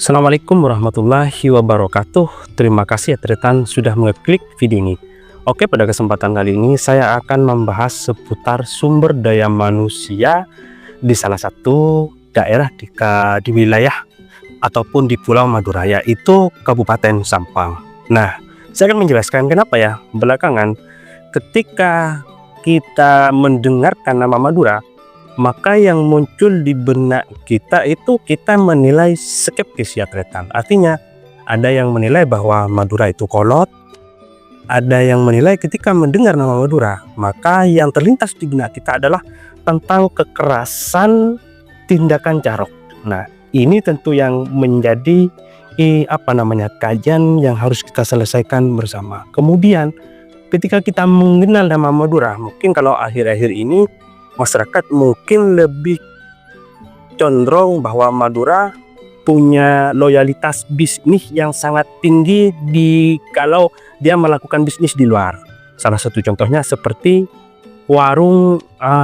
Assalamualaikum warahmatullahi wabarakatuh. Terima kasih ya Tretan sudah mengeklik video ini. Oke, pada kesempatan kali ini saya akan membahas seputar sumber daya manusia di salah satu daerah di wilayah ataupun di Pulau Madura, yaitu Kabupaten Sampang. Nah, saya akan menjelaskan kenapa ya belakangan ketika kita mendengarkan nama Madura, maka yang muncul di benak kita itu kita menilai skeptis ya Tretan. Artinya ada yang menilai bahwa Madura itu kolot, ada yang menilai ketika mendengar nama Madura maka yang terlintas di benak kita adalah tentang kekerasan tindakan carok. Nah, ini tentu yang menjadi kajian yang harus kita selesaikan bersama. Kemudian ketika kita mengenal nama Madura, mungkin kalau akhir-akhir ini masyarakat mungkin lebih condong bahwa Madura punya loyalitas bisnis yang sangat tinggi kalau dia melakukan bisnis di luar. Salah satu contohnya seperti warung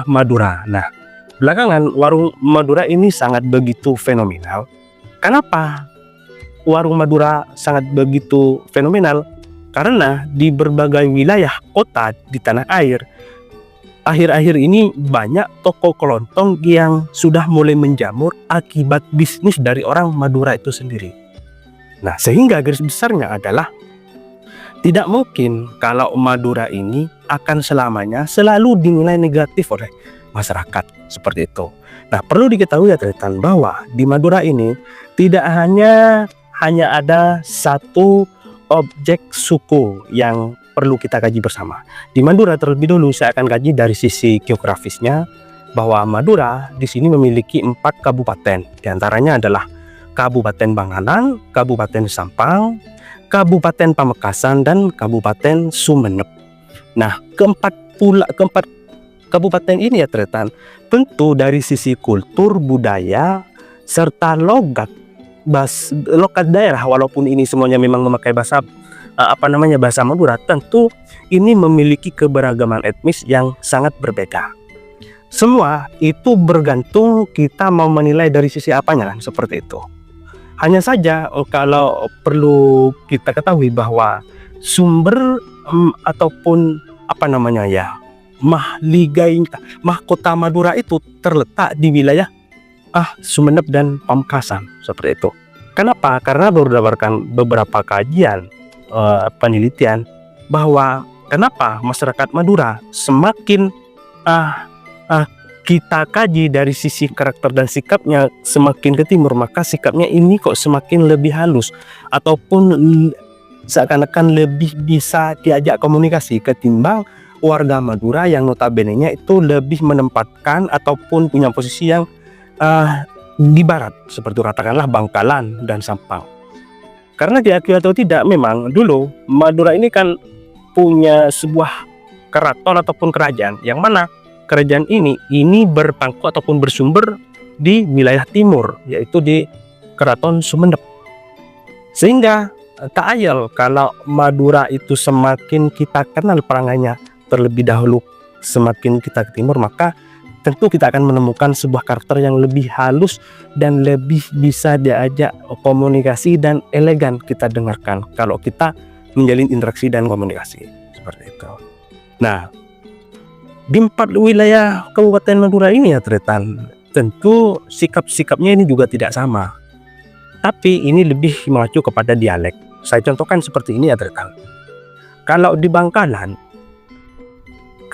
Madura. Nah, belakangan warung Madura ini sangat begitu fenomenal. Kenapa warung Madura sangat begitu fenomenal? Karena di berbagai wilayah kota di tanah air akhir-akhir ini banyak toko kelontong yang sudah mulai menjamur akibat bisnis dari orang Madura itu sendiri. Nah, sehingga garis besarnya adalah tidak mungkin kalau Madura ini akan selamanya selalu dinilai negatif oleh masyarakat seperti itu. Nah, perlu diketahui ya Tretan bahwa di Madura ini tidak hanya ada satu objek suku yang perlu kita kaji bersama. Di Madura terlebih dulu saya akan kaji dari sisi geografisnya bahwa Madura di sini memiliki 4 kabupaten. Di antaranya adalah Kabupaten Bangalan, Kabupaten Sampang, Kabupaten Pamekasan, dan Kabupaten Sumeneb. Nah, keempat kabupaten ini ya Tretan, tentu dari sisi kultur, budaya, serta logat daerah, walaupun ini semuanya memang memakai bahasa Madura, tentu ini memiliki keberagaman etnis yang sangat berbeda. Semua itu bergantung kita mau menilai dari sisi apanya kan, seperti itu. Hanya saja kalau perlu kita ketahui bahwa sumber ataupun mahkota Madura itu terletak di wilayah Sumeneb dan Pamekasan, seperti itu. Kenapa? Karena berdasarkan beberapa kajian penelitian bahwa kenapa masyarakat Madura semakin kita kaji dari sisi karakter dan sikapnya semakin ke timur, maka sikapnya ini kok semakin lebih halus ataupun seakan-akan lebih bisa diajak komunikasi ketimbang warga Madura yang notabene-nya itu lebih menempatkan ataupun punya posisi yang di barat, seperti katakanlah Bangkalan dan Sampang. Karena diakui atau tidak, memang dulu Madura ini kan punya sebuah keraton ataupun kerajaan, yang mana kerajaan ini berpangku ataupun bersumber di wilayah timur, yaitu di Keraton Sumeneb. Sehingga tak ayal kalau Madura itu semakin kita kenal perangainya terlebih dahulu, semakin kita ke timur, maka tentu kita akan menemukan sebuah karakter yang lebih halus dan lebih bisa diajak komunikasi dan elegan kita dengarkan kalau kita menjalin interaksi dan komunikasi seperti itu. Nah, di 4 wilayah Kabupaten Madura ini ya Tretan, tentu sikap-sikapnya ini juga tidak sama, tapi ini lebih mengacu kepada dialek. Saya contohkan seperti ini ya Tretan. Kalau di Bangkalan,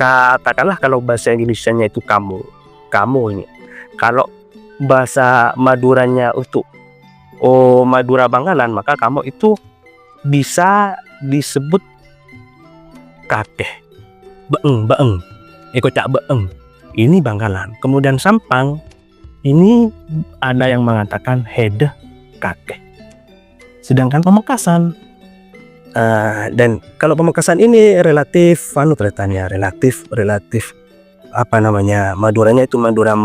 katakanlah kalau bahasa Indonesianya itu kamu ini. Kalau bahasa Maduranya untuk Madura Bangkalan, maka kamu itu bisa disebut kakeh, beeng, cak beeng. Ini Bangkalan. Kemudian Sampang, ini ada yang mengatakan hede kakeh. Sedangkan Pamekasan, dan kalau Pamekasan ini relatif Maduranya itu Madura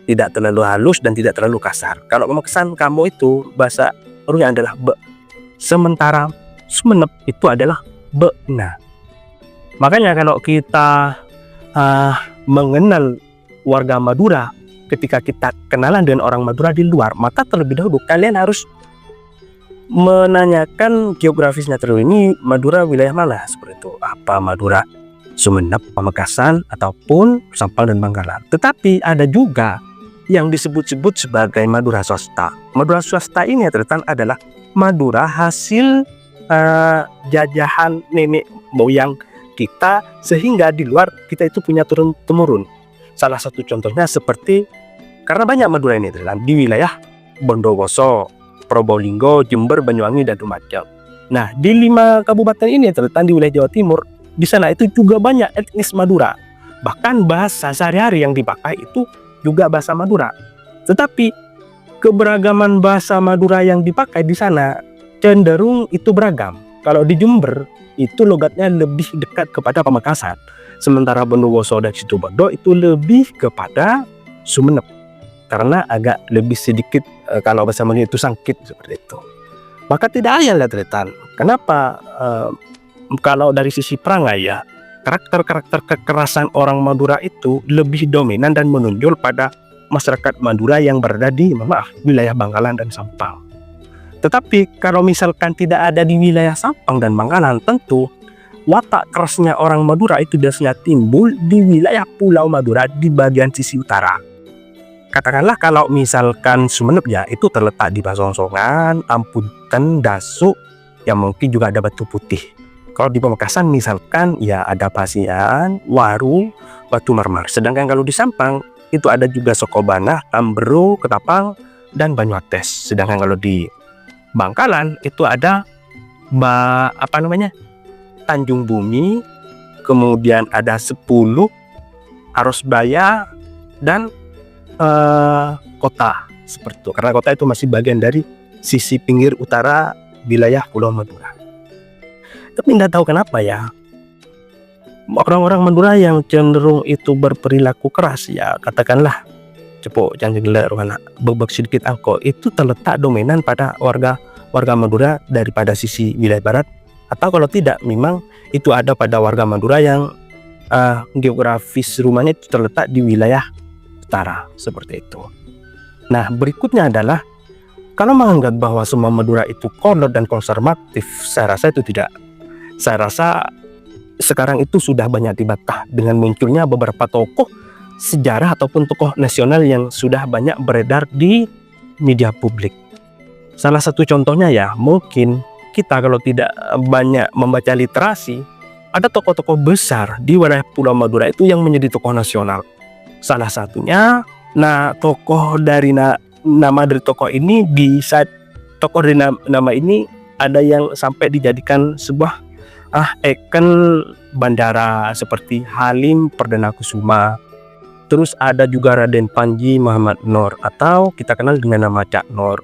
tidak terlalu halus dan tidak terlalu kasar. Kalau Pamekasan kamu itu bahasa barunya adalah be, sementara Sumeneb itu adalah be. Nah, makanya kalau kita mengenal warga Madura ketika kita kenalan dengan orang Madura di luar, maka terlebih dahulu kalian harus menanyakan geografisnya terlebih. Ini Madura wilayah mana? Seperti itu. Apa Madura Sumenep, Pamekasan, ataupun Sampang dan Bangkalan. Tetapi ada juga yang disebut-sebut sebagai Madura swasta. Madura swasta ini ternyata adalah Madura hasil jajahan nenek moyang kita, sehingga di luar kita itu punya turun-temurun. Salah satu contohnya seperti, karena banyak Madura ini di wilayah Bondowoso, Probolinggo, Jember, Banyuwangi, dan Lumajang. Nah, di 5 kabupaten ini terletak di wilayah Jawa Timur. Di sana itu juga banyak etnis Madura. Bahkan bahasa sehari-hari yang dipakai itu juga bahasa Madura. Tetapi keberagaman bahasa Madura yang dipakai di sana cenderung itu beragam. Kalau di Jember itu logatnya lebih dekat kepada Pamekasan. Sementara Bondowoso dan Situbondo itu lebih kepada Sumenep. Karena agak lebih sedikit kalau bahasa Melayu itu sangkit seperti itu. Maka tidak ayal ya Tretan. Kenapa kalau dari sisi perangai ya, karakter-karakter kekerasan orang Madura itu lebih dominan dan menonjol pada masyarakat Madura yang berada di wilayah Bangkalan dan Sampang. Tetapi kalau misalkan tidak ada di wilayah Sampang dan Bangkalan, tentu watak kerasnya orang Madura itu biasanya timbul di wilayah Pulau Madura di bagian sisi utara. Katakanlah kalau misalkan Sumenep ya, itu terletak di Basongsongan, Ampunten, Dasuk, yang mungkin juga ada Batu Putih. Kalau di Pamekasan misalkan ya ada Pasian, Waru, Batu Marmar. Sedangkan kalau di Sampang itu ada juga Sokobana, Tambero, Ketapang, dan Banyuates. Sedangkan kalau di Bangkalan itu ada Tanjung Bumi, kemudian ada 10, Arosbaya, dan Kota seperti itu. Karena Kota itu masih bagian dari sisi pinggir utara wilayah Pulau Madura. Tapi tidak tahu kenapa ya, orang-orang Madura yang cenderung itu berperilaku keras ya, katakanlah cepok jangan ruana bebek sedikit angko, itu terletak dominan pada warga Madura daripada sisi wilayah barat, atau kalau tidak memang itu ada pada warga Madura yang geografis rumahnya itu terletak di wilayah utara seperti itu. Nah, berikutnya adalah kalau menganggap bahwa semua Madura itu kolot dan konservatif, saya rasa itu tidak. Saya rasa sekarang itu sudah banyak dibantah dengan munculnya beberapa tokoh sejarah ataupun tokoh nasional yang sudah banyak beredar di media publik. Salah satu contohnya ya, mungkin kita kalau tidak banyak membaca literasi, ada tokoh-tokoh besar di wilayah Pulau Madura itu yang menjadi tokoh nasional. Salah satunya, tokoh dari nama dari tokoh ini bisa tokoh dari nama ini ada yang sampai dijadikan sebuah ikon bandara seperti Halim Perdana Kusuma. Terus ada juga Raden Panji Muhammad Nur atau kita kenal dengan nama Cak Nur.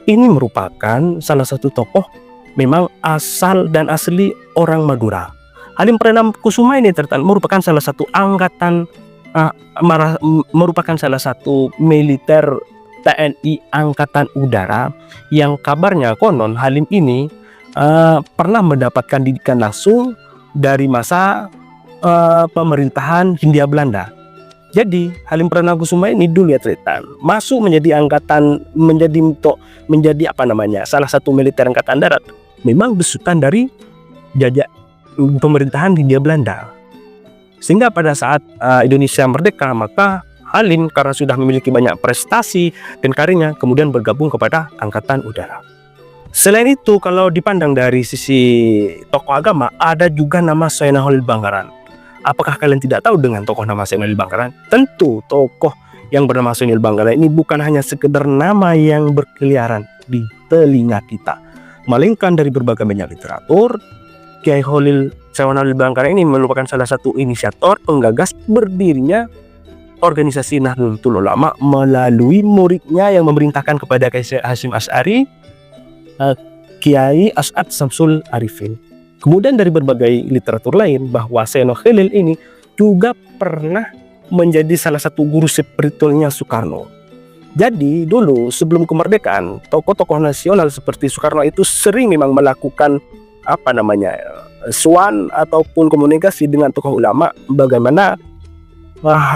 Ini merupakan salah satu tokoh memang asal dan asli orang Madura. Halim Perdana Kusuma ini merupakan salah satu angkatan merupakan salah satu militer TNI Angkatan Udara yang kabarnya konon Halim ini pernah mendapatkan didikan langsung dari masa pemerintahan Hindia Belanda. Jadi Halim Perdana Kusuma ini dulu ya masuk menjadi angkatan menjadi salah satu militer angkatan darat. Memang besutan dari jajak pemerintahan Hindia Belanda. Sehingga pada saat Indonesia merdeka, maka Halim karena sudah memiliki banyak prestasi dan karirnya kemudian bergabung kepada Angkatan Udara. Selain itu, kalau dipandang dari sisi tokoh agama, ada juga nama Sayyidina Khalil Bangkalan. Apakah kalian tidak tahu dengan tokoh nama Sayyidina Khalil Bangkalan? Tentu tokoh yang bernama Sayyidina Khalil Bangkalan ini bukan hanya sekedar nama yang berkeliaran di telinga kita, melainkan dari berbagai banyak literatur, Kiai Sayyidina Khalil Bangkalan ini merupakan salah satu inisiator penggagas berdirinya organisasi Nahdlatul Ulama melalui muridnya yang memerintahkan kepada Kiai Hasyim Asy'ari, Kiai As'ad Samsul Arifin. Kemudian dari berbagai literatur lain bahwa Sayyidina Khalil ini juga pernah menjadi salah satu guru spiritualnya Soekarno. Jadi dulu sebelum kemerdekaan, tokoh-tokoh nasional seperti Soekarno itu sering memang melakukan suan ataupun komunikasi dengan tokoh ulama bagaimana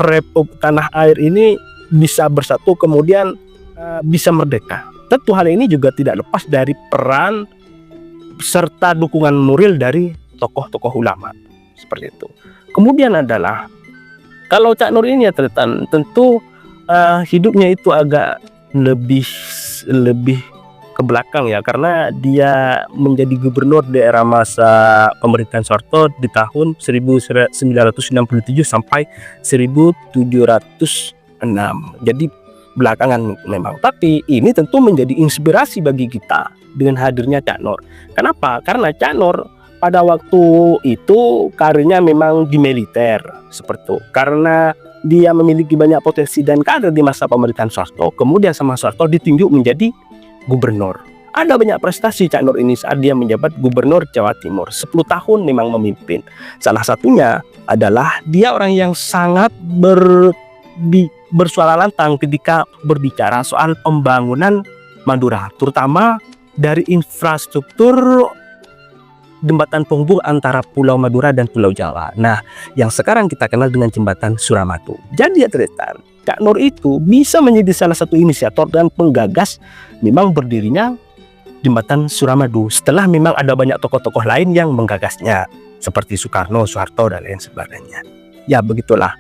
Republik Tanah Air ini bisa bersatu, kemudian bisa merdeka. Tentu hal ini juga tidak lepas dari peran serta dukungan moral dari tokoh-tokoh ulama seperti itu. Kemudian adalah kalau Cak Nur ini ya tentu hidupnya itu agak lebih ke belakang ya, karena dia menjadi gubernur di era masa pemerintahan Soeharto di tahun 1967 sampai 1706. Jadi belakangan memang, tapi ini tentu menjadi inspirasi bagi kita dengan hadirnya Cak Nur. Kenapa? Karena Cak Nur pada waktu itu karirnya memang di militer seperti itu. Karena dia memiliki banyak potensi dan karir di masa pemerintahan Soeharto, kemudian sama Soeharto ditunjuk menjadi gubernur. Ada banyak prestasi Cak Nur ini saat dia menjabat gubernur Jawa Timur. 10 tahun memang memimpin. Salah satunya adalah dia orang yang sangat bersuara lantang ketika berbicara soal pembangunan Madura, terutama dari infrastruktur jembatan penghubung antara Pulau Madura dan Pulau Jawa. Nah, yang sekarang kita kenal dengan jembatan Suramadu. Jadi ya Tristan, Cak Nur itu bisa menjadi salah satu inisiator dan penggagas memang berdirinya jembatan Suramadu. Setelah memang ada banyak tokoh-tokoh lain yang menggagasnya, seperti Soekarno, Soeharto dan lain sebagainya. Ya begitulah.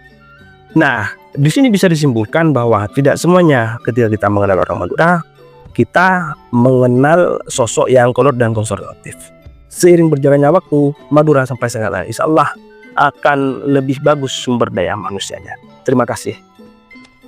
Nah, di sini bisa disimpulkan bahwa tidak semuanya ketika kita mengenal orang Madura, kita mengenal sosok yang kolot dan konservatif. Seiring berjalannya waktu, Madura sampai sekarang insya Allah akan lebih bagus sumber daya manusianya. Terima kasih.